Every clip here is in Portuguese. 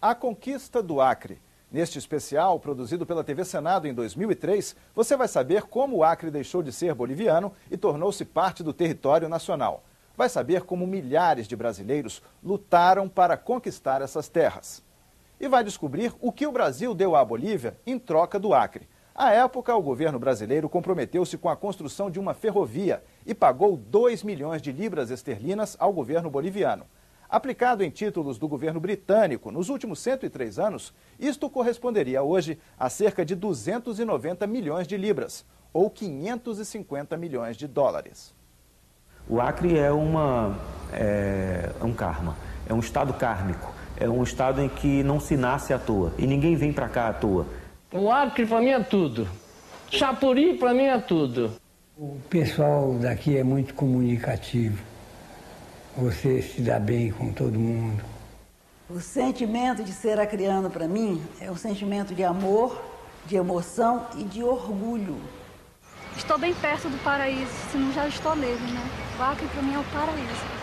A Conquista do Acre. Neste especial, produzido pela TV Senado em 2003, você vai saber como o Acre deixou de ser boliviano e tornou-se parte do território nacional. Vai saber como milhares de brasileiros lutaram para conquistar essas terras. E vai descobrir o que o Brasil deu à Bolívia em troca do Acre. À época, o governo brasileiro comprometeu-se com a construção de uma ferrovia e pagou 2 milhões de libras esterlinas ao governo boliviano. Aplicado em títulos do governo britânico nos últimos 103 anos, isto corresponderia hoje a cerca de 290 milhões de libras, ou 550 milhões de dólares. O Acre é um karma, é um estado kármico, é um estado em que não se nasce à toa e ninguém vem para cá à toa. O Acre para mim é tudo, Chapuri para mim é tudo. O pessoal daqui é muito comunicativo. Você se dá bem com todo mundo. O sentimento de ser acreano para mim é um sentimento de amor, de emoção e de orgulho. Estou bem perto do paraíso, se não já estou nele, né? O Acre para mim é o paraíso.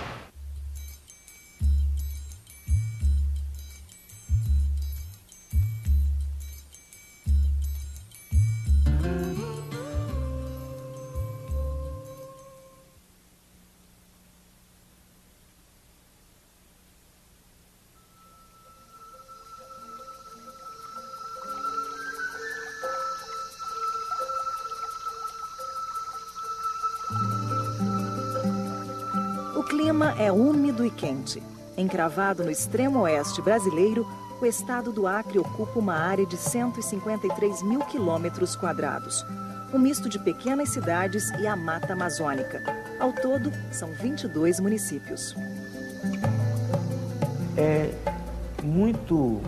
O clima é úmido e quente. Encravado no extremo oeste brasileiro, o estado do Acre ocupa uma área de 153 mil quilômetros quadrados. Um misto de pequenas cidades e a mata amazônica. Ao todo, são 22 municípios. É muito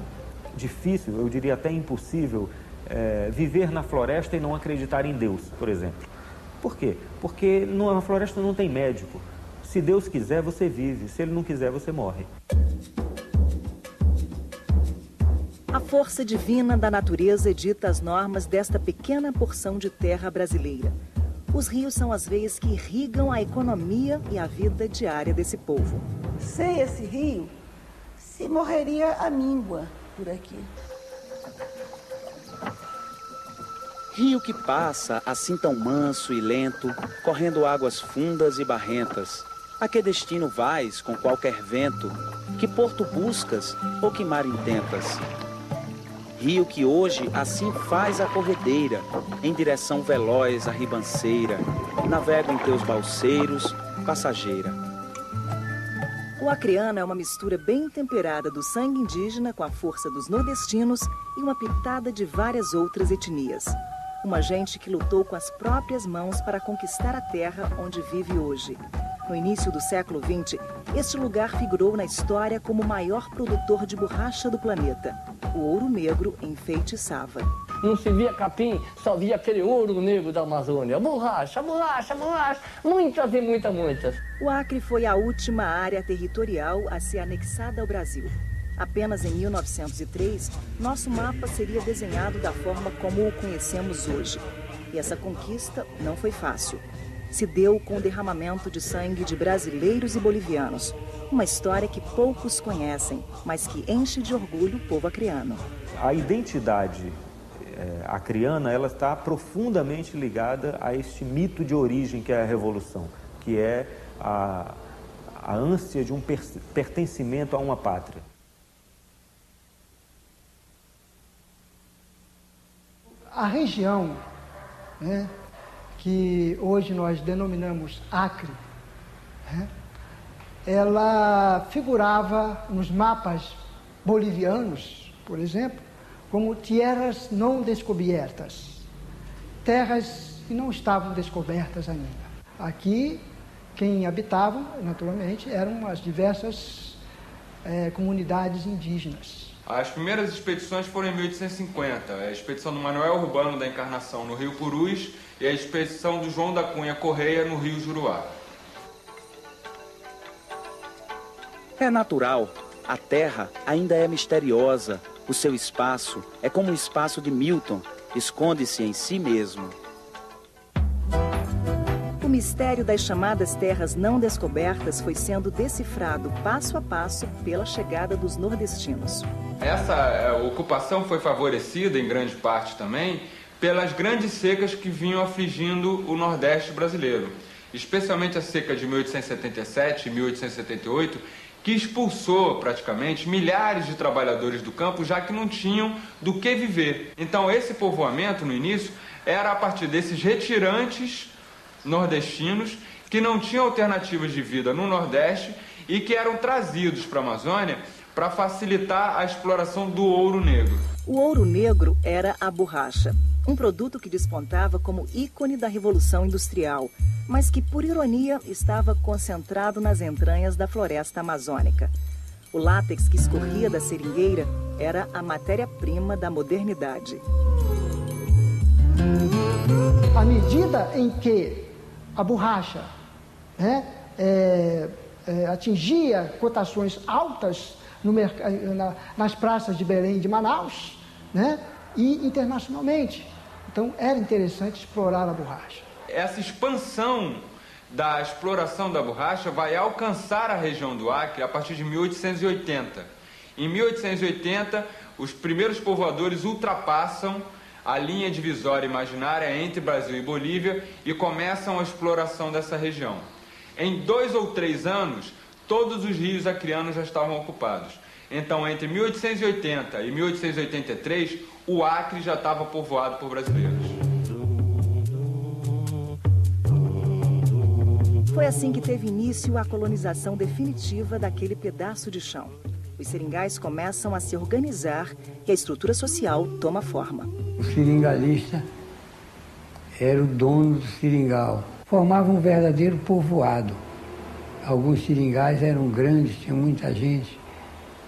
difícil, eu diria até impossível, viver na floresta e não acreditar em Deus, por exemplo. Por quê? Porque na floresta não tem médico. Se Deus quiser, você vive. Se Ele não quiser, você morre. A força divina da natureza edita as normas desta pequena porção de terra brasileira. Os rios são as veias que irrigam a economia e a vida diária desse povo. Sem esse rio, se morreria a míngua por aqui. Rio que passa assim tão manso e lento, correndo águas fundas e barrentas. A que destino vais com qualquer vento? Que porto buscas ou que mar intentas? Rio que hoje assim faz a corredeira, em direção veloz à ribanceira, navega em teus balseiros, passageira. O acreano é uma mistura bem temperada do sangue indígena com a força dos nordestinos e uma pitada de várias outras etnias. Uma gente que lutou com as próprias mãos para conquistar a terra onde vive hoje. No início do século XX, este lugar figurou na história como o maior produtor de borracha do planeta. O ouro negro enfeitiçava. Não se via capim, só via aquele ouro negro da Amazônia. Borracha, borracha, borracha, muitas e muitas. O Acre foi a última área territorial a ser anexada ao Brasil. Apenas em 1903, nosso mapa seria desenhado da forma como o conhecemos hoje. E essa conquista não foi fácil. Se deu com o derramamento de sangue de brasileiros e bolivianos. Uma história que poucos conhecem, mas que enche de orgulho o povo acreano. A identidade acreana, ela está profundamente ligada a este mito de origem que é a Revolução, que é a ânsia de um pertencimento a uma pátria. A região, né, que hoje nós denominamos Acre, né, ela figurava nos mapas bolivianos, por exemplo, como terras não descobertas, terras que não estavam descobertas ainda. Aqui, quem habitava, naturalmente, eram as diversas comunidades indígenas. As primeiras expedições foram em 1850, a expedição do Manuel Urbano da Encarnação no Rio Purus e a expedição do João da Cunha Correia no Rio Juruá. É natural, a Terra ainda é misteriosa, o seu espaço é como o espaço de Milton, esconde-se em si mesmo. O mistério das chamadas terras não descobertas foi sendo decifrado passo a passo pela chegada dos nordestinos. Essa ocupação foi favorecida, em grande parte também, pelas grandes secas que vinham afligindo o Nordeste brasileiro, especialmente a seca de 1877 e 1878, que expulsou praticamente milhares de trabalhadores do campo, já que não tinham do que viver. Então esse povoamento, no início, era a partir desses retirantes nordestinos que não tinham alternativas de vida no Nordeste e que eram trazidos para a Amazônia para facilitar a exploração do ouro negro. O ouro negro era a borracha, um produto que despontava como ícone da Revolução Industrial, mas que, por ironia, estava concentrado nas entranhas da floresta amazônica. O látex que escorria da seringueira era a matéria-prima da modernidade. À medida em que a borracha atingia cotações altas nas praças de Belém e de Manaus, e internacionalmente. Então, era interessante explorar a borracha. Essa expansão da exploração da borracha vai alcançar a região do Acre a partir de 1880. Em 1880, os primeiros povoadores ultrapassam a linha divisória imaginária entre Brasil e Bolívia e começam a exploração dessa região. Em 2 ou 3 anos, todos os rios acreanos já estavam ocupados. Então, entre 1880 e 1883, o Acre já estava povoado por brasileiros. Foi assim que teve início a colonização definitiva daquele pedaço de chão. Os seringais começam a se organizar e a estrutura social toma forma. O seringalista era o dono do seringal. Formava um verdadeiro povoado. Alguns seringais eram grandes, tinha muita gente,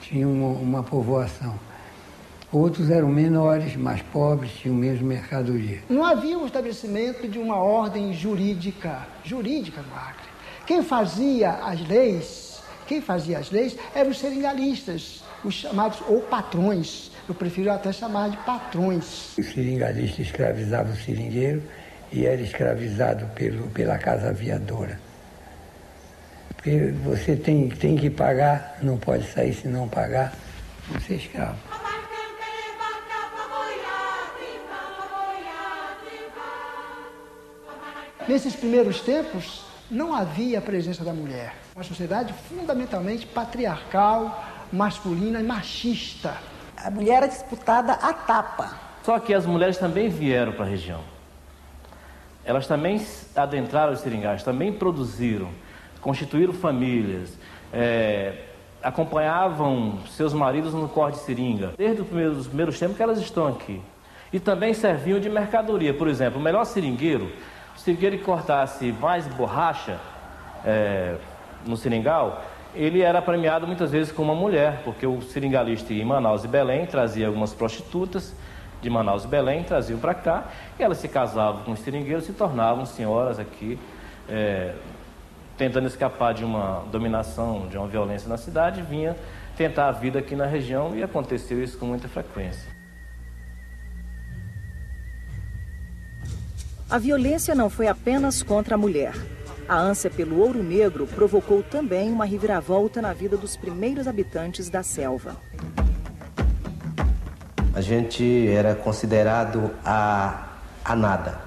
tinha uma povoação. Outros eram menores, mais pobres, tinham menos mercadoria. Não havia um estabelecimento de uma ordem jurídica no Acre. Quem fazia as leis eram os seringalistas, os chamados ou patrões. Eu prefiro até chamar de patrões. O seringalista escravizava o seringueiro e era escravizado pela casa aviadora. Porque você tem que pagar, não pode sair se não pagar, você é escravo. Nesses primeiros tempos, não havia a presença da mulher. Uma sociedade fundamentalmente patriarcal, masculina e machista. A mulher era disputada à tapa. Só que as mulheres também vieram para a região. Elas também adentraram os seringais, também produziram, constituíram famílias, acompanhavam seus maridos no corte de seringa. Desde os primeiros tempos que elas estão aqui. E também serviam de mercadoria. Por exemplo, o melhor seringueiro, o seringueiro que cortasse mais borracha no seringal, ele era premiado muitas vezes com uma mulher, porque o seringalista ia em Manaus e Belém, trazia algumas prostitutas de Manaus e Belém, traziam para cá, e elas se casavam com os seringueiros, se tornavam senhoras aqui, tentando escapar de uma dominação, de uma violência na cidade, vinha tentar a vida aqui na região, e aconteceu isso com muita frequência. A violência não foi apenas contra a mulher. A ânsia pelo ouro negro provocou também uma reviravolta na vida dos primeiros habitantes da selva. A gente era considerado a nada.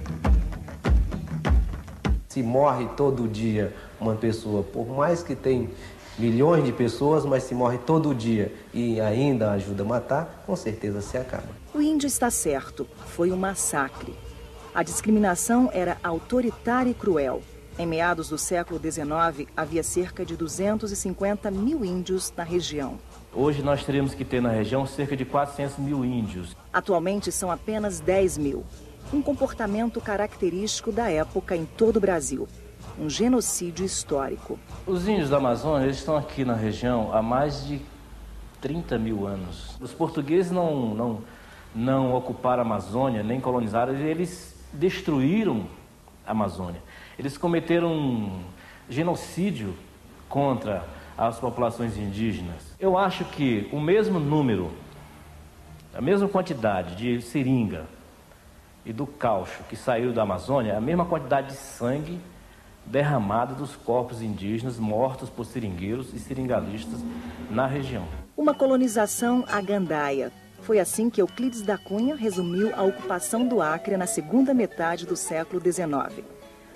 Se morre todo dia uma pessoa, por mais que tem milhões de pessoas, mas se morre todo dia e ainda ajuda a matar, com certeza se acaba. O índio está certo, foi um massacre. A discriminação era autoritária e cruel. Em meados do século XIX, havia cerca de 250 mil índios na região. Hoje nós teríamos que ter na região cerca de 400 mil índios. Atualmente são apenas 10 mil. Um comportamento característico da época em todo o Brasil. Um genocídio histórico. Os índios da Amazônia eles estão aqui na região há mais de 30 mil anos. Os portugueses não ocuparam a Amazônia, nem colonizaram, eles destruíram a Amazônia. Eles cometeram um genocídio contra as populações indígenas. Eu acho que o mesmo número, a mesma quantidade de seringa e do caucho que saiu da Amazônia, a mesma quantidade de sangue derramada dos corpos indígenas mortos por seringueiros e seringalistas na região. Uma colonização à gandaia. Foi assim que Euclides da Cunha resumiu a ocupação do Acre na segunda metade do século XIX.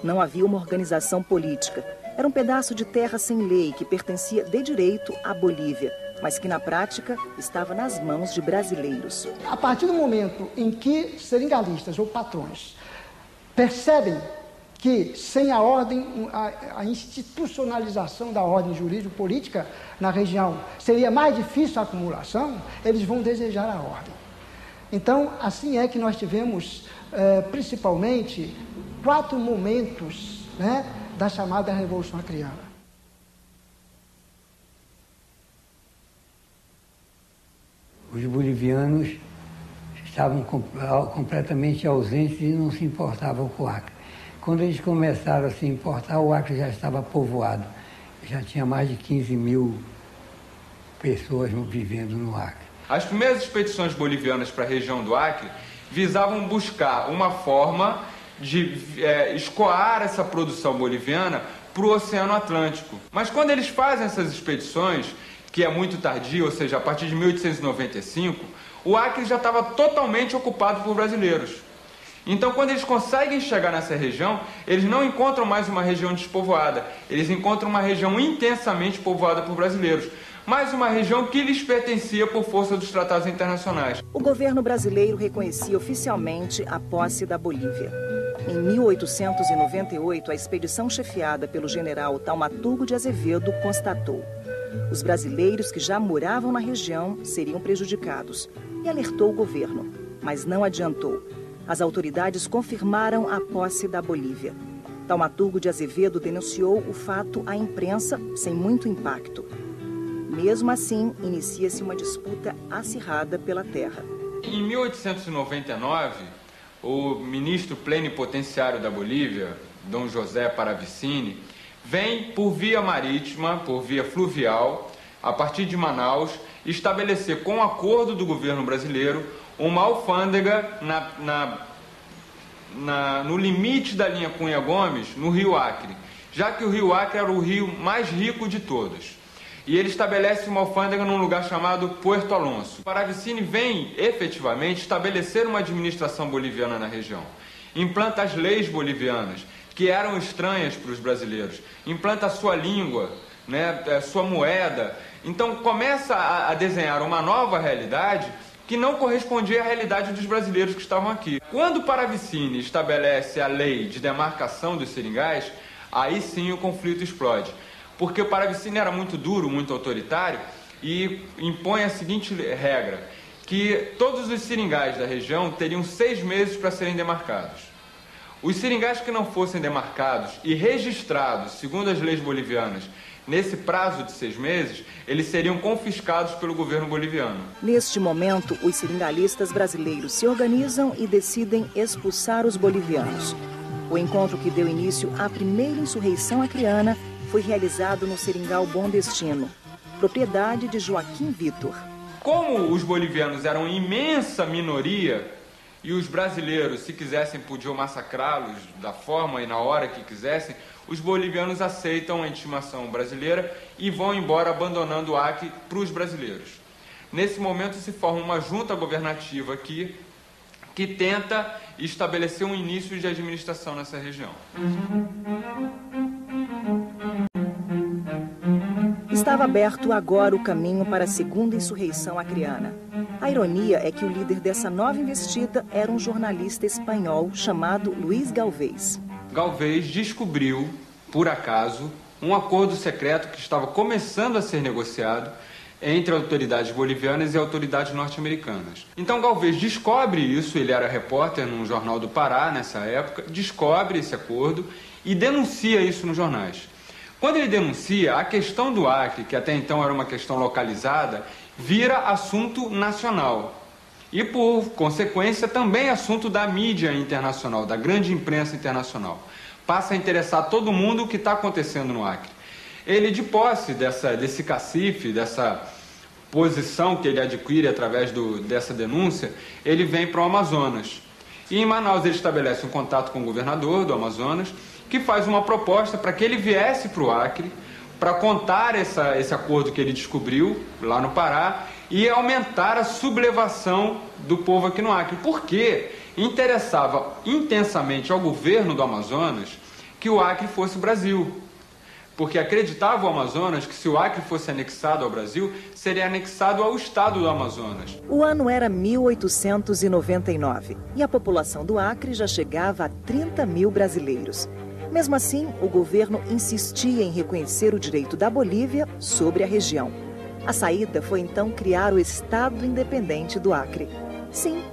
Não havia uma organização política. Era um pedaço de terra sem lei que pertencia de direito à Bolívia, mas que na prática estava nas mãos de brasileiros. A partir do momento em que seringalistas ou patrões percebem que sem a ordem, a institucionalização da ordem jurídico-política na região seria mais difícil a acumulação, eles vão desejar a ordem. Então, assim é que nós tivemos, principalmente, 4 momentos, né, da chamada Revolução Acreana. Os bolivianos estavam completamente ausentes e não se importavam com o Acre. Quando eles começaram a se importar, o Acre já estava povoado. Já tinha mais de 15 mil pessoas vivendo no Acre. As primeiras expedições bolivianas para a região do Acre visavam buscar uma forma de escoar essa produção boliviana para o Oceano Atlântico. Mas quando eles fazem essas expedições, que é muito tardio, ou seja, a partir de 1895, o Acre já estava totalmente ocupado por brasileiros. Então, quando eles conseguem chegar nessa região, eles não encontram mais uma região despovoada, eles encontram uma região intensamente povoada por brasileiros, mas uma região que lhes pertencia por força dos tratados internacionais. O governo brasileiro reconhecia oficialmente a posse da Bolívia. Em 1898, a expedição chefiada pelo general Taumaturgo de Azevedo constatou: os brasileiros que já moravam na região seriam prejudicados, e alertou o governo, mas não adiantou. As autoridades confirmaram a posse da Bolívia. Taumaturgo de Azevedo denunciou o fato à imprensa sem muito impacto. Mesmo assim, inicia-se uma disputa acirrada pela terra. Em 1899, o ministro plenipotenciário da Bolívia, Dom José Paravicini, vem por via marítima, por via fluvial, a partir de Manaus, estabelecer com acordo do governo brasileiro uma alfândega no limite da linha Cunha Gomes, no Rio Acre, já que o Rio Acre era o rio mais rico de todos. E ele estabelece uma alfândega num lugar chamado Puerto Alonso. Paravicini vem, efetivamente, estabelecer uma administração boliviana na região. Implanta as leis bolivianas, que eram estranhas para os brasileiros. Implanta a sua língua, né, sua moeda. Então começa a desenhar uma nova realidade que não correspondia à realidade dos brasileiros que estavam aqui. Quando Paravicini estabelece a lei de demarcação dos seringais, aí sim o conflito explode. Porque o Paravicini era muito duro, muito autoritário e impõe a seguinte regra, que todos os seringais da região teriam 6 meses para serem demarcados. Os seringais que não fossem demarcados e registrados, segundo as leis bolivianas, nesse prazo de 6 meses, eles seriam confiscados pelo governo boliviano. Neste momento, os seringalistas brasileiros se organizam e decidem expulsar os bolivianos. O encontro que deu início à primeira insurreição acreana foi realizado no Seringal Bom Destino, propriedade de Joaquim Vitor. Como os bolivianos eram imensa minoria e os brasileiros, se quisessem, podiam massacrá-los da forma e na hora que quisessem, os bolivianos aceitam a intimação brasileira e vão embora abandonando o Acre para os brasileiros. Nesse momento se forma uma junta governativa aqui que tenta estabelecer um início de administração nessa região. Estava aberto agora o caminho para a segunda insurreição acreana. A ironia é que o líder dessa nova investida era um jornalista espanhol chamado Luiz Galvez. Galvez descobriu, por acaso, um acordo secreto que estava começando a ser negociado entre autoridades bolivianas e autoridades norte-americanas. Então Galvez descobre isso, ele era repórter num jornal do Pará nessa época, descobre esse acordo e denuncia isso nos jornais. Quando ele denuncia, a questão do Acre, que até então era uma questão localizada, vira assunto nacional. E, por consequência, também assunto da mídia internacional, da grande imprensa internacional. Passa a interessar todo mundo o que está acontecendo no Acre. Ele, de posse desse cacife, dessa posição que ele adquire através dessa denúncia, ele vem para o Amazonas. E em Manaus ele estabelece um contato com o governador do Amazonas, que faz uma proposta para que ele viesse para o Acre, para contar esse acordo que ele descobriu lá no Pará e aumentar a sublevação do povo aqui no Acre. Porque interessava intensamente ao governo do Amazonas que o Acre fosse o Brasil. Porque acreditava o Amazonas que se o Acre fosse anexado ao Brasil, seria anexado ao estado do Amazonas. O ano era 1899 e a população do Acre já chegava a 30 mil brasileiros. Mesmo assim, o governo insistia em reconhecer o direito da Bolívia sobre a região. A saída foi então criar o Estado Independente do Acre. Sim,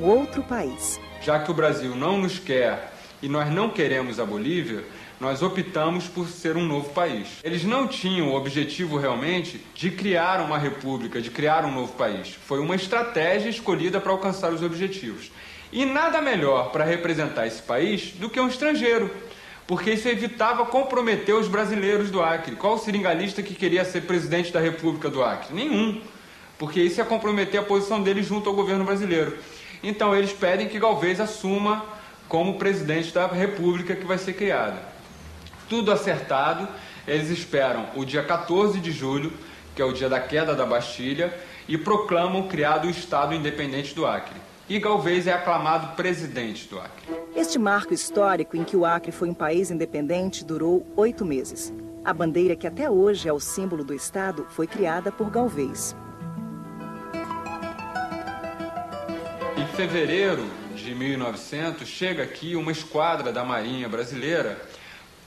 um outro país. Já que o Brasil não nos quer e nós não queremos a Bolívia, nós optamos por ser um novo país. Eles não tinham o objetivo realmente de criar uma república, de criar um novo país. Foi uma estratégia escolhida para alcançar os objetivos. E nada melhor para representar esse país do que um estrangeiro, porque isso evitava comprometer os brasileiros do Acre. Qual o seringalista que queria ser presidente da República do Acre? Nenhum, porque isso ia comprometer a posição deles junto ao governo brasileiro. Então eles pedem que Galvez assuma como presidente da República que vai ser criada. Tudo acertado, eles esperam o dia 14 de julho, que é o dia da queda da Bastilha, e proclamam criado o Estado Independente do Acre. E Galvez é aclamado presidente do Acre. Este marco histórico em que o Acre foi um país independente durou 8 meses. A bandeira, que até hoje é o símbolo do Estado, foi criada por Galvez. Em fevereiro de 1900, chega aqui uma esquadra da Marinha Brasileira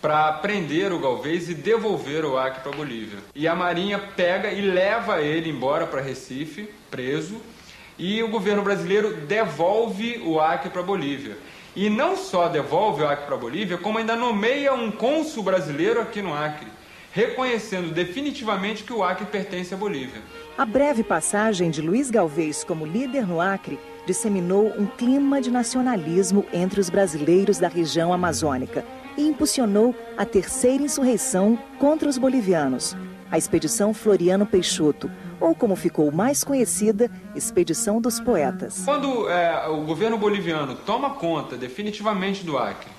para prender o Galvez e devolver o Acre para a Bolívia. E a Marinha pega e leva ele embora para Recife, preso, e o governo brasileiro devolve o Acre para a Bolívia. E não só devolve o Acre para a Bolívia, como ainda nomeia um cônsul brasileiro aqui no Acre, reconhecendo definitivamente que o Acre pertence à Bolívia. A breve passagem de Luiz Galvez como líder no Acre disseminou um clima de nacionalismo entre os brasileiros da região amazônica e impulsionou a terceira insurreição contra os bolivianos, a Expedição Floriano Peixoto, ou como ficou mais conhecida, Expedição dos Poetas. Quando o governo boliviano toma conta definitivamente do Acre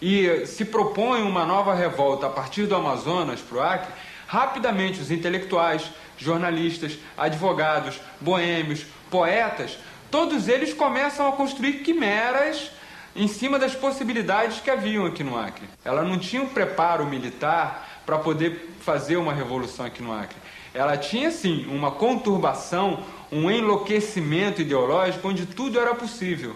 e se propõe uma nova revolta a partir do Amazonas para o Acre, rapidamente os intelectuais, jornalistas, advogados, boêmios, poetas, todos eles começam a construir quimeras em cima das possibilidades que haviam aqui no Acre. Ela não tinha um preparo militar para poder fazer uma revolução aqui no Acre. Ela tinha, sim, uma conturbação, um enlouquecimento ideológico onde tudo era possível.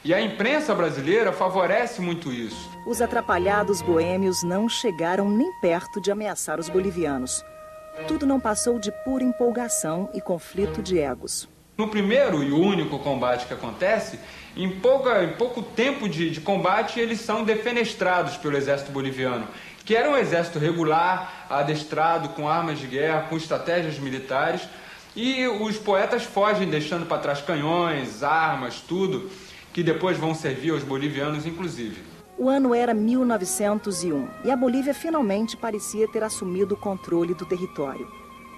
E a imprensa brasileira favorece muito isso. Os atrapalhados boêmios não chegaram nem perto de ameaçar os bolivianos. Tudo não passou de pura empolgação e conflito de egos. No primeiro e único combate que acontece, em pouco tempo de combate, eles são defenestrados pelo exército boliviano, que era um exército regular, adestrado, com armas de guerra, com estratégias militares, e os poetas fogem, deixando para trás canhões, armas, tudo, que depois vão servir aos bolivianos, inclusive. O ano era 1901 e a Bolívia finalmente parecia ter assumido o controle do território.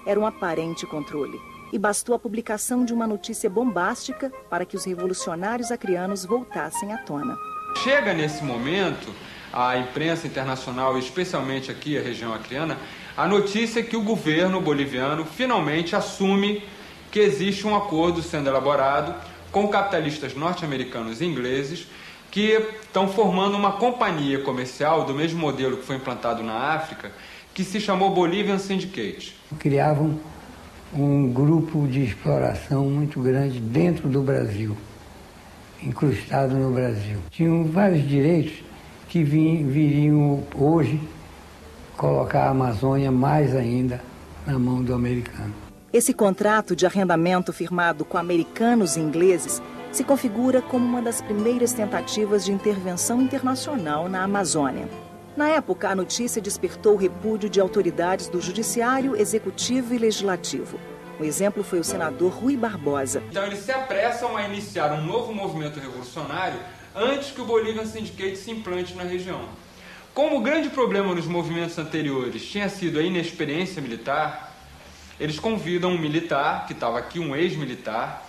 Era um aparente controle. E bastou a publicação de uma notícia bombástica para que os revolucionários acreanos voltassem à tona. Chega nesse momento, a imprensa internacional, especialmente aqui a região acreana, a notícia que o governo boliviano finalmente assume que existe um acordo sendo elaborado com capitalistas norte-americanos e ingleses que estão formando uma companhia comercial do mesmo modelo que foi implantado na África, que se chamou Bolivian Syndicate. Criavam um grupo de exploração muito grande dentro do Brasil, incrustado no Brasil. Tinham vários direitos que viriam hoje colocar a Amazônia mais ainda na mão do americano. Esse contrato de arrendamento firmado com americanos e ingleses se configura como uma das primeiras tentativas de intervenção internacional na Amazônia. Na época, a notícia despertou o repúdio de autoridades do Judiciário, Executivo e Legislativo. O exemplo foi o senador Rui Barbosa. Então eles se apressam a iniciar um novo movimento revolucionário antes que o Bolivian Syndicate se implante na região. Como o grande problema nos movimentos anteriores tinha sido a inexperiência militar, eles convidam um militar, que estava aqui, um ex-militar,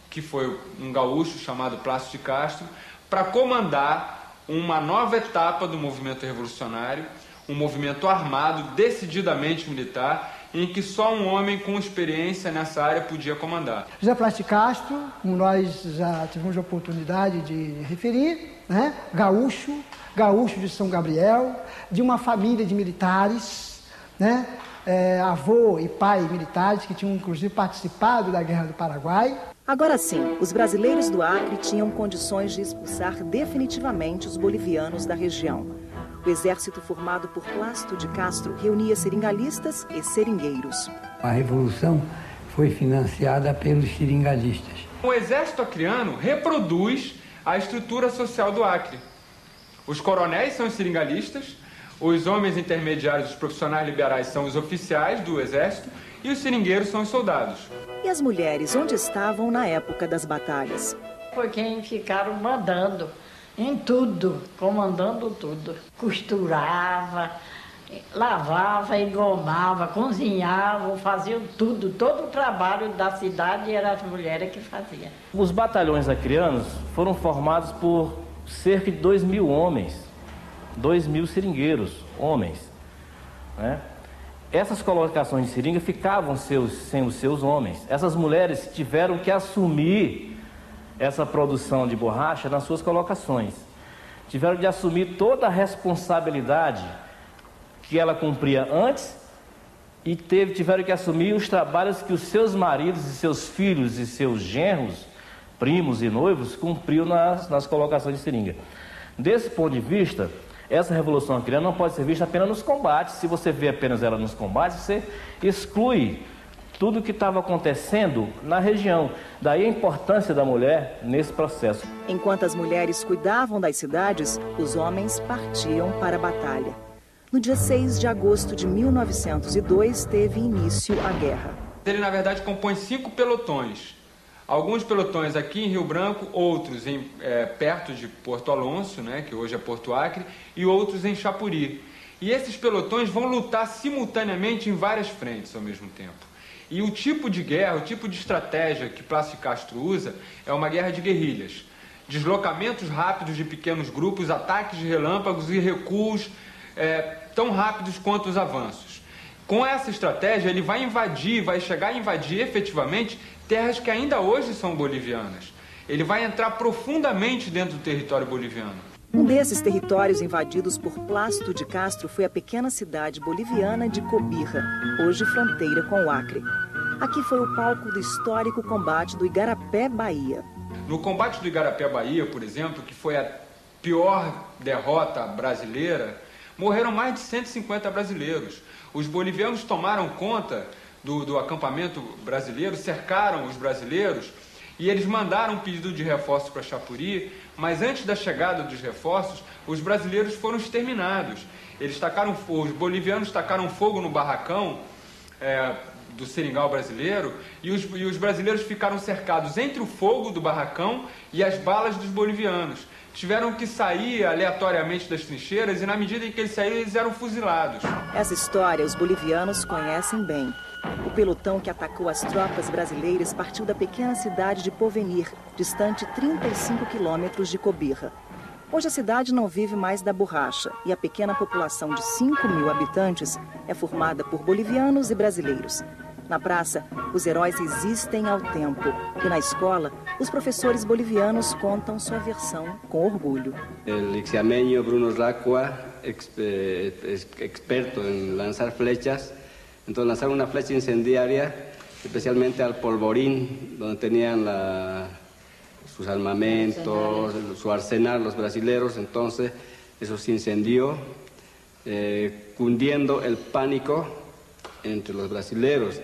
que foi um gaúcho chamado Plácio de Castro, para comandar uma nova etapa do movimento revolucionário, um movimento armado, decididamente militar, em que só um homem com experiência nessa área podia comandar. José Plas de Castro, como nós já tivemos a oportunidade de referir, né? gaúcho de São Gabriel, de uma família de militares, né? Avô e pai militares que tinham inclusive participado da Guerra do Paraguai. Agora sim, os brasileiros do Acre tinham condições de expulsar definitivamente os bolivianos da região. O exército formado por Plácido de Castro reunia seringalistas e seringueiros. A revolução foi financiada pelos seringalhistas. O exército acreano reproduz a estrutura social do Acre. Os coronéis são os seringalistas, os homens intermediários, os profissionais liberais são os oficiais do exército e os seringueiros são os soldados. E as mulheres, onde estavam na época das batalhas? Foi quem ficaram mandando em tudo, comandando tudo. Costurava, lavava, engomava, cozinhava, faziam tudo. Todo o trabalho da cidade era as mulheres que faziam. Os batalhões acreanos foram formados por cerca de 2.000 homens, 2.000 seringueiros, homens, né? Essas colocações de seringa ficavam sem os seus homens. Essas mulheres tiveram que assumir essa produção de borracha nas suas colocações. Tiveram de assumir toda a responsabilidade que ela cumpria antes e tiveram que assumir os trabalhos que os seus maridos e seus filhos e seus genros, primos e noivos, cumpriam nas colocações de seringa. Desse ponto de vista, essa revolução acreana não pode ser vista apenas nos combates. Se você vê apenas ela nos combates, você exclui tudo o que estava acontecendo na região. Daí a importância da mulher nesse processo. Enquanto as mulheres cuidavam das cidades, os homens partiam para a batalha. No dia 6 de agosto de 1902, teve início a guerra. Ele, na verdade, compõe 5 pelotões. Alguns pelotões aqui em Rio Branco, outros perto de Porto Alonso, né, que hoje é Porto Acre, e outros em Chapuri. E esses pelotões vão lutar simultaneamente em várias frentes ao mesmo tempo. E o tipo de guerra, o tipo de estratégia que Plácido de Castro usa é uma guerra de guerrilhas. Deslocamentos rápidos de pequenos grupos, ataques de relâmpagos e recuos tão rápidos quanto os avanços. Com essa estratégia, ele vai chegar a invadir efetivamente terras que ainda hoje são bolivianas. Ele vai entrar profundamente dentro do território boliviano. Um desses territórios invadidos por Plácido de Castro foi a pequena cidade boliviana de Cobija, hoje fronteira com o Acre. Aqui foi o palco do histórico combate do Igarapé, Bahia. No combate do Igarapé, Bahia, por exemplo, que foi a pior derrota brasileira, morreram mais de 150 brasileiros. Os bolivianos tomaram conta do acampamento brasileiro, cercaram os brasileiros e eles mandaram um pedido de reforço para Chapuri, mas antes da chegada dos reforços, os brasileiros foram exterminados. Os bolivianos tacaram fogo no barracão do seringal brasileiro e os brasileiros ficaram cercados entre o fogo do barracão e as balas dos bolivianos. Tiveram que sair aleatoriamente das trincheiras e, na medida em que eles saíram, eles eram fuzilados. Essa história os bolivianos conhecem bem. O pelotão que atacou as tropas brasileiras partiu da pequena cidade de Porvenir, distante 35 quilômetros de Cobija. Hoje a cidade não vive mais da borracha e a pequena população de 5.000 habitantes é formada por bolivianos e brasileiros. Na praça, os heróis resistem ao tempo e na escola, os professores bolivianos contam sua versão com orgulho. O ixameño Bruno Racua, experto em lançar flechas, então lançaram uma flecha incendiária, especialmente al polvorín, onde tenían sus armamentos, su arsenal, los brasileros. Entonces, eso se incendió, cundiendo el pánico entre los brasileros.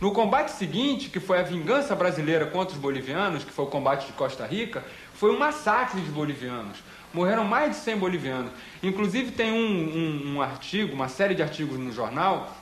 No combate seguinte, que foi a vingança brasileira contra os bolivianos, que foi o combate de Costa Rica, foi um massacre de bolivianos. Morreram mais de 100 bolivianos. Inclusive tem um artigo, uma série de artigos no jornal,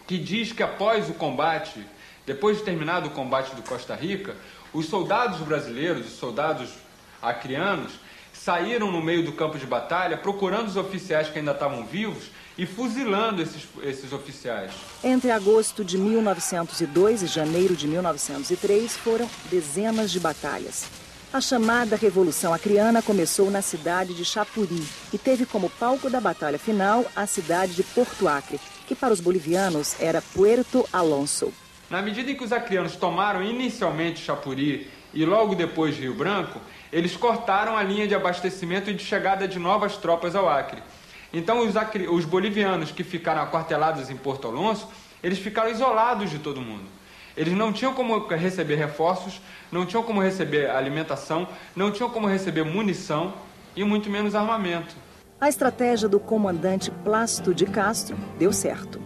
que diz que após o combate, depois de terminado o combate do Costa Rica, os soldados brasileiros, os soldados acreanos, saíram no meio do campo de batalha procurando os oficiais que ainda estavam vivos e fuzilando esses oficiais. Entre agosto de 1902 e janeiro de 1903 foram dezenas de batalhas. A chamada Revolução Acreana começou na cidade de Chapuri e teve como palco da batalha final a cidade de Porto Acre, que para os bolivianos era Puerto Alonso. Na medida em que os acreanos tomaram inicialmente Chapuri e logo depois Rio Branco, eles cortaram a linha de abastecimento e de chegada de novas tropas ao Acre. Então os bolivianos que ficaram aquartelados em Porto Alonso, eles ficaram isolados de todo mundo. Eles não tinham como receber reforços, não tinham como receber alimentação, não tinham como receber munição e muito menos armamento. A estratégia do comandante Plácido de Castro deu certo.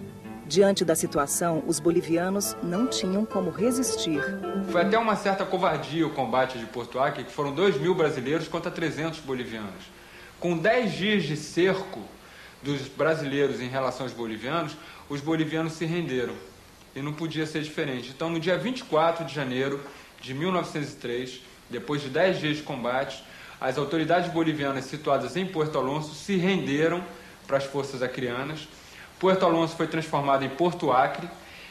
Diante da situação, os bolivianos não tinham como resistir. Foi até uma certa covardia o combate de Porto Acre, que foram 2.000 brasileiros contra 300 bolivianos. Com 10 dias de cerco dos brasileiros em relação aos bolivianos, os bolivianos se renderam. E não podia ser diferente. Então, no dia 24 de janeiro de 1903, depois de 10 dias de combate, as autoridades bolivianas situadas em Porto Alonso se renderam para as forças acreanas. Porto Alonso foi transformado em Porto Acre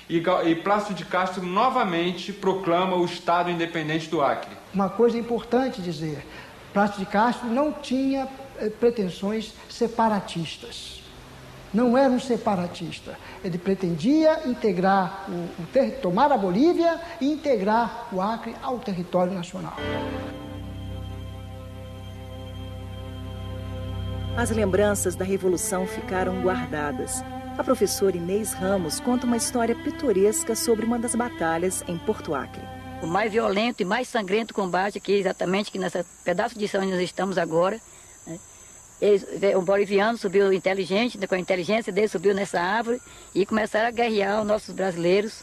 e Plácido de Castro novamente proclama o Estado independente do Acre. Uma coisa importante dizer, Plácido de Castro não tinha pretensões separatistas. Não era um separatista. Ele pretendia integrar tomar a Bolívia e integrar o Acre ao território nacional. As lembranças da Revolução ficaram guardadas. A professora Inês Ramos conta uma história pitoresca sobre uma das batalhas em Porto Acre. O mais violento e mais sangrento combate aqui, exatamente, que nesse pedaço de chão onde nós estamos agora, né? O boliviano subiu inteligente, com a inteligência dele subiu nessa árvore e começaram a guerrear os nossos brasileiros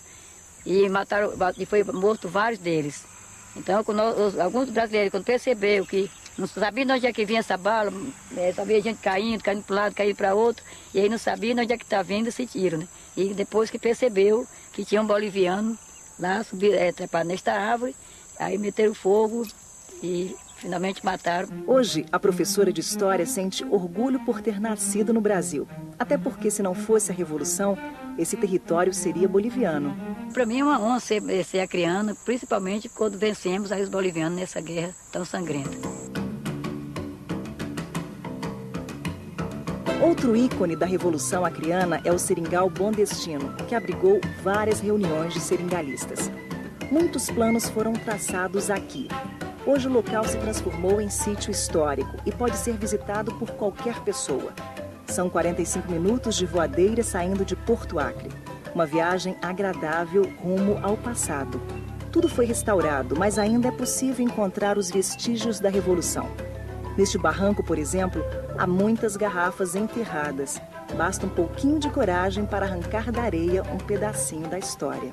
e mataram, e foi morto vários deles. Então, alguns brasileiros, quando perceberam que não sabia de onde é que vinha essa bala, só via gente caindo para um lado, caindo para outro, e aí não sabia de onde é que está vindo esse tiro, né? E depois que percebeu que tinha um boliviano lá, trepado nesta árvore, aí meteram fogo e finalmente mataram. Hoje, a professora de História sente orgulho por ter nascido no Brasil. Até porque, se não fosse a Revolução, esse território seria boliviano. Para mim é uma honra ser acreana, principalmente quando vencemos aí os bolivianos nessa guerra tão sangrenta. Outro ícone da Revolução Acreana é o Seringal Bom Destino, que abrigou várias reuniões de seringalistas. Muitos planos foram traçados aqui. Hoje o local se transformou em sítio histórico e pode ser visitado por qualquer pessoa. São 45 minutos de voadeira saindo de Porto Acre. Uma viagem agradável rumo ao passado. Tudo foi restaurado, mas ainda é possível encontrar os vestígios da Revolução. Neste barranco, por exemplo, há muitas garrafas enterradas. Basta um pouquinho de coragem para arrancar da areia um pedacinho da história.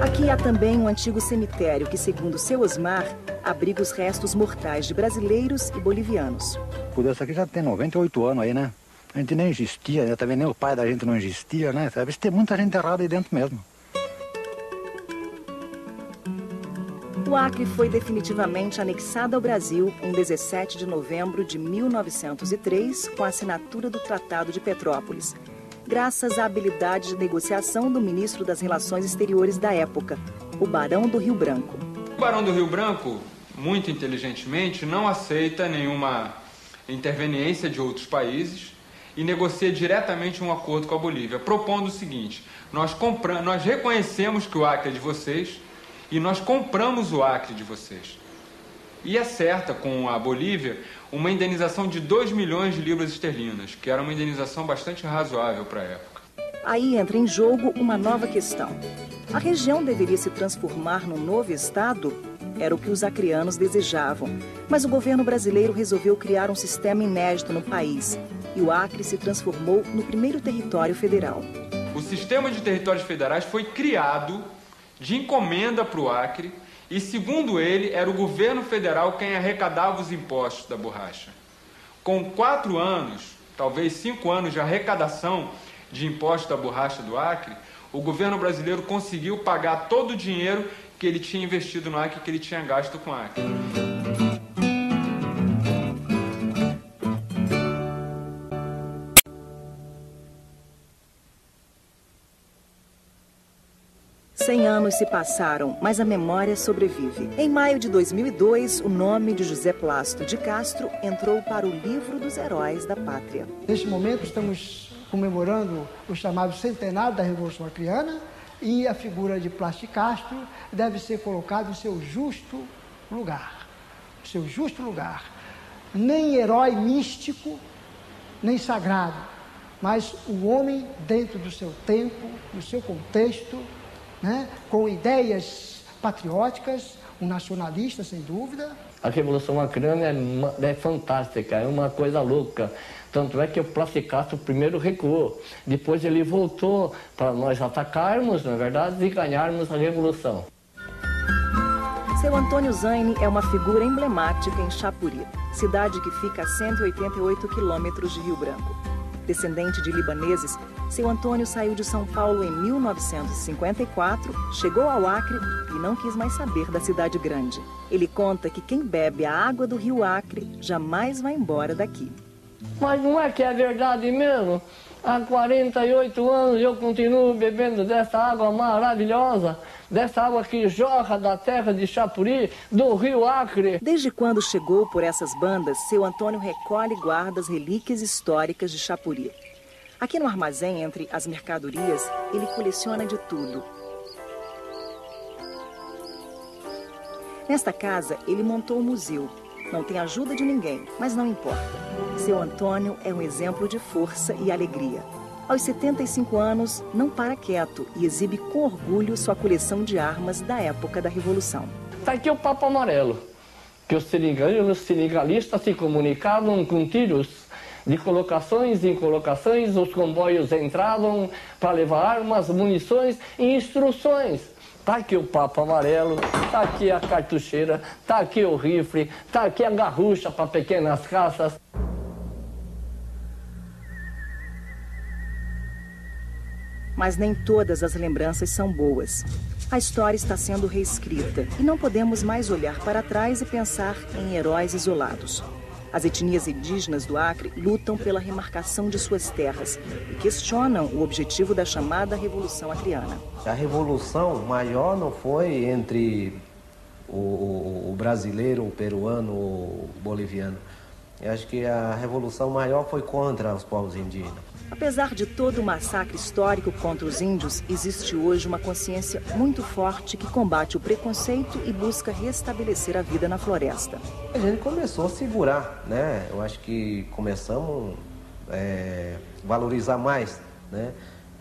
Aqui há também um antigo cemitério que, segundo seu Osmar, abriga os restos mortais de brasileiros e bolivianos. Por Deus, aqui já tem 98 anos aí, né? A gente nem existia, né? Também nem o pai da gente não existia, né? Sabe? Tem muita gente enterrada aí dentro mesmo. O Acre foi definitivamente anexado ao Brasil em 17 de novembro de 1903, com a assinatura do Tratado de Petrópolis, graças à habilidade de negociação do ministro das Relações Exteriores da época, o Barão do Rio Branco. O Barão do Rio Branco, muito inteligentemente, não aceita nenhuma interveniência de outros países e negocia diretamente um acordo com a Bolívia, propondo o seguinte: nós reconhecemos que o Acre é de vocês e nós compramos o Acre de vocês. E acerta com a Bolívia uma indenização de 2 milhões de libras esterlinas, que era uma indenização bastante razoável para a época. Aí entra em jogo uma nova questão. A região deveria se transformar num novo estado? Era o que os acreanos desejavam. Mas o governo brasileiro resolveu criar um sistema inédito no país. E o Acre se transformou no primeiro território federal. O sistema de territórios federais foi criado de encomenda para o Acre e, segundo ele, era o governo federal quem arrecadava os impostos da borracha. Com 4 anos, talvez 5 anos de arrecadação de impostos da borracha do Acre, o governo brasileiro conseguiu pagar todo o dinheiro que ele tinha investido no Acre, que ele tinha gasto com o Acre. anos se passaram, mas a memória sobrevive. Em maio de 2002, o nome de José Plácido de Castro entrou para o livro dos heróis da pátria. Neste momento estamos comemorando o chamado centenário da Revolução Acreana e a figura de Plácido de Castro deve ser colocada em seu justo lugar. Seu justo lugar. Nem herói místico, nem sagrado, mas o homem dentro do seu tempo, no seu contexto, né, com ideias patrióticas, um nacionalista, sem dúvida. A Revolução Acreana é fantástica, é uma coisa louca. Tanto é que o Plácido de Castro primeiro recuou, depois ele voltou para nós atacarmos, na verdade, e ganharmos a Revolução. Seu Antônio Zaine é uma figura emblemática em Chapuri, cidade que fica a 188 quilômetros de Rio Branco. Descendente de libaneses, seu Antônio saiu de São Paulo em 1954, chegou ao Acre e não quis mais saber da cidade grande. Ele conta que quem bebe a água do rio Acre jamais vai embora daqui. Mas não é que é verdade mesmo? Há 48 anos eu continuo bebendo dessa água maravilhosa, dessa água que jorra da terra de Chapuri, do rio Acre. Desde quando chegou por essas bandas, seu Antônio recolhe e guarda as relíquias históricas de Chapuri. Aqui no armazém, entre as mercadorias, ele coleciona de tudo. Nesta casa, ele montou um museu. Não tem ajuda de ninguém, mas não importa. Seu Antônio é um exemplo de força e alegria. Aos 75 anos, não para quieto e exibe com orgulho sua coleção de armas da época da Revolução. Está aqui o Papo Amarelo, que os seringalista se comunicavam com tiros. De colocações em colocações, os comboios entravam para levar armas, munições e instruções. Está aqui o Papo Amarelo, está aqui a cartucheira, está aqui o rifle, está aqui a garrucha para pequenas caças. Mas nem todas as lembranças são boas. A história está sendo reescrita e não podemos mais olhar para trás e pensar em heróis isolados. As etnias indígenas do Acre lutam pela remarcação de suas terras e questionam o objetivo da chamada Revolução Acreana. A revolução maior não foi entre o brasileiro, o peruano, o boliviano. Eu acho que a revolução maior foi contra os povos indígenas. Apesar de todo o massacre histórico contra os índios, existe hoje uma consciência muito forte que combate o preconceito e busca restabelecer a vida na floresta. A gente começou a segurar, né? Eu acho que começamos a valorizar mais, né?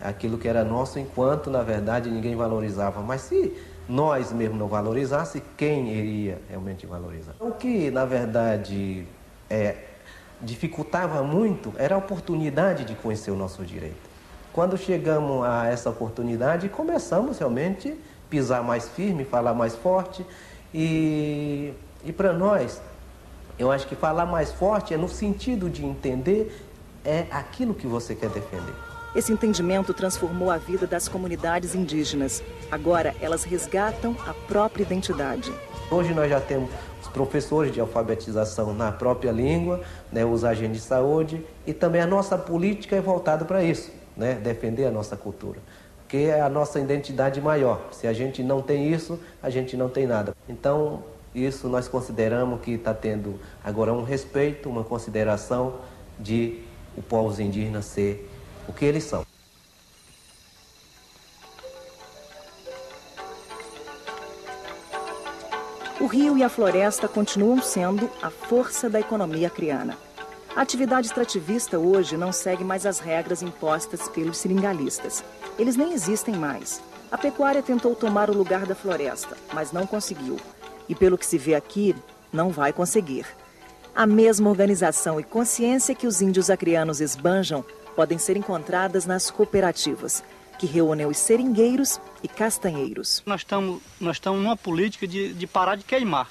Aquilo que era nosso, enquanto, na verdade, ninguém valorizava. Mas se nós mesmos não valorizasse, quem iria realmente valorizar? O que, na verdade, dificultava muito era a oportunidade de conhecer o nosso direito. Quando chegamos a essa oportunidade, começamos realmente a pisar mais firme, falar mais forte. E para nós, eu acho que falar mais forte é no sentido de entender aquilo que você quer defender. Esse entendimento transformou a vida das comunidades indígenas. Agora, elas resgatam a própria identidade. Hoje nós já temos os professores de alfabetização na própria língua, né, os agentes de saúde, e também a nossa política é voltada para isso, né, defender a nossa cultura, porque é a nossa identidade maior. Se a gente não tem isso, a gente não tem nada. Então, isso nós consideramos que está tendo agora um respeito, uma consideração de o povos indígenas ser o que eles são. O rio e a floresta continuam sendo a força da economia acreana. A atividade extrativista hoje não segue mais as regras impostas pelos seringalistas. Eles nem existem mais. A pecuária tentou tomar o lugar da floresta, mas não conseguiu. E pelo que se vê aqui, não vai conseguir. A mesma organização e consciência que os índios acreanos esbanjam podem ser encontradas nas cooperativas, que reúnem os seringueiros e castanheiros. Nós estamos numa política de parar de queimar,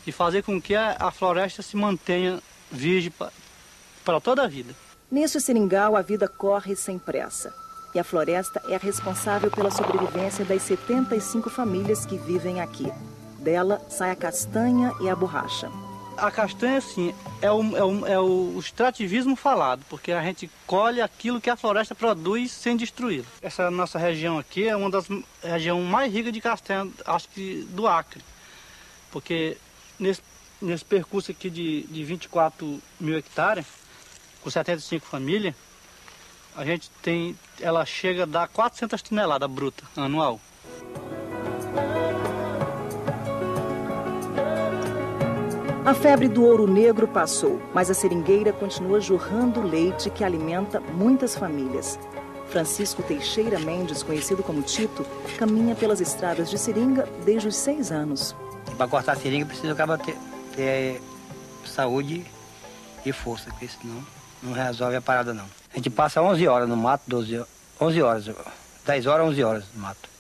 de fazer com que a floresta se mantenha virgem para toda a vida. Neste seringal, a vida corre sem pressa. E a floresta é a responsável pela sobrevivência das 75 famílias que vivem aqui. Dela sai a castanha e a borracha. A castanha, assim, é o extrativismo falado, porque a gente colhe aquilo que a floresta produz sem destruí-la. Essa nossa região aqui é uma das regiões mais ricas de castanha, acho que do Acre, porque nesse percurso aqui de 24 mil hectares, com 75 famílias, a gente tem, ela chega a dar 400 toneladas bruta anual. A febre do ouro negro passou, mas a seringueira continua jorrando leite que alimenta muitas famílias. Francisco Teixeira Mendes, conhecido como Tito, caminha pelas estradas de seringa desde os 6 anos. Para cortar a seringa precisa acabar ter saúde e força, porque senão não resolve a parada não. A gente passa 11 horas no mato, 11 horas, 10 horas, 11 horas no mato.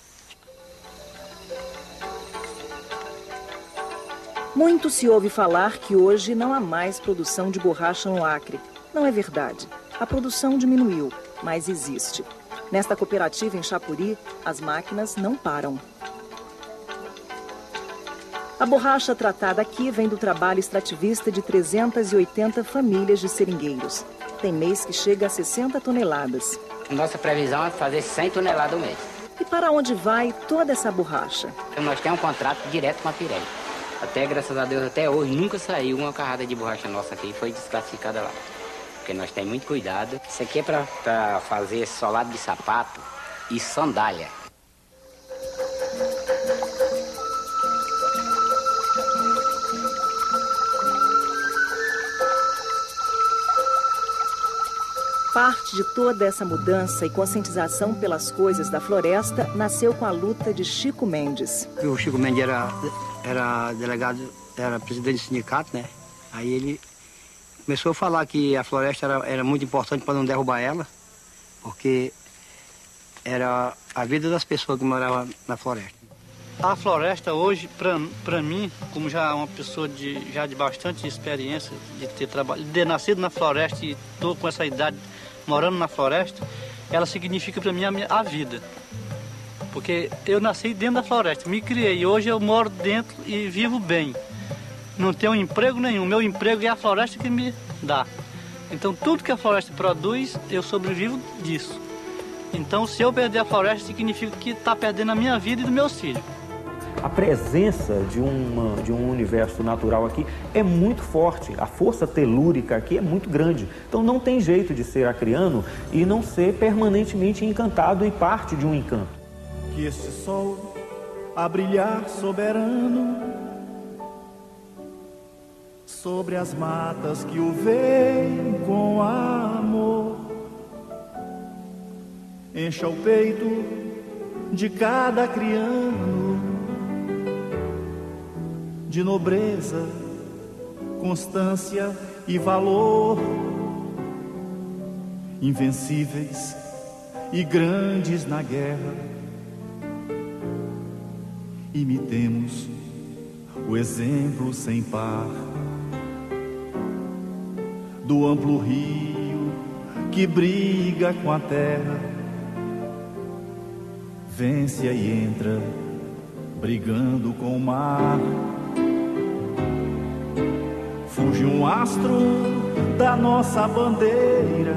Muito se ouve falar que hoje não há mais produção de borracha no Acre. Não é verdade. A produção diminuiu, mas existe. Nesta cooperativa em Chapuri, as máquinas não param. A borracha tratada aqui vem do trabalho extrativista de 380 famílias de seringueiros. Tem mês que chega a 60 toneladas. Nossa previsão é fazer 100 toneladas ao mês. E para onde vai toda essa borracha? Nós temos um contrato direto com a Pirelli. Até, graças a Deus, até hoje nunca saiu uma carrada de borracha nossa aqui e foi desclassificada lá. Porque nós temos muito cuidado. Isso aqui é para fazer solado de sapato e sandália. Parte de toda essa mudança e conscientização pelas coisas da floresta nasceu com a luta de Chico Mendes. O Chico Mendes era delegado, era presidente do sindicato, né? Aí ele começou a falar que a floresta era muito importante para não derrubar ela, porque era a vida das pessoas que moravam na floresta. A floresta hoje, para mim, como já uma pessoa de bastante experiência, de ter nascido na floresta e estou com essa idade morando na floresta, ela significa para mim a vida. Porque eu nasci dentro da floresta, me criei e hoje eu moro dentro e vivo bem. Não tenho emprego nenhum, meu emprego é a floresta que me dá. Então tudo que a floresta produz, eu sobrevivo disso. Então se eu perder a floresta, significa que está perdendo a minha vida e dos meus filhos. A presença de um universo natural aqui é muito forte. A força telúrica aqui é muito grande. Então não tem jeito de ser acreano e não ser permanentemente encantado e parte de um encanto. Que este sol a brilhar soberano sobre as matas que o veem com amor encha o peito de cada criano de nobreza, constância e valor, invencíveis e grandes na guerra. Imitemos o exemplo sem par do amplo rio que briga com a terra, vence e entra brigando com o mar. Fuge um astro da nossa bandeira,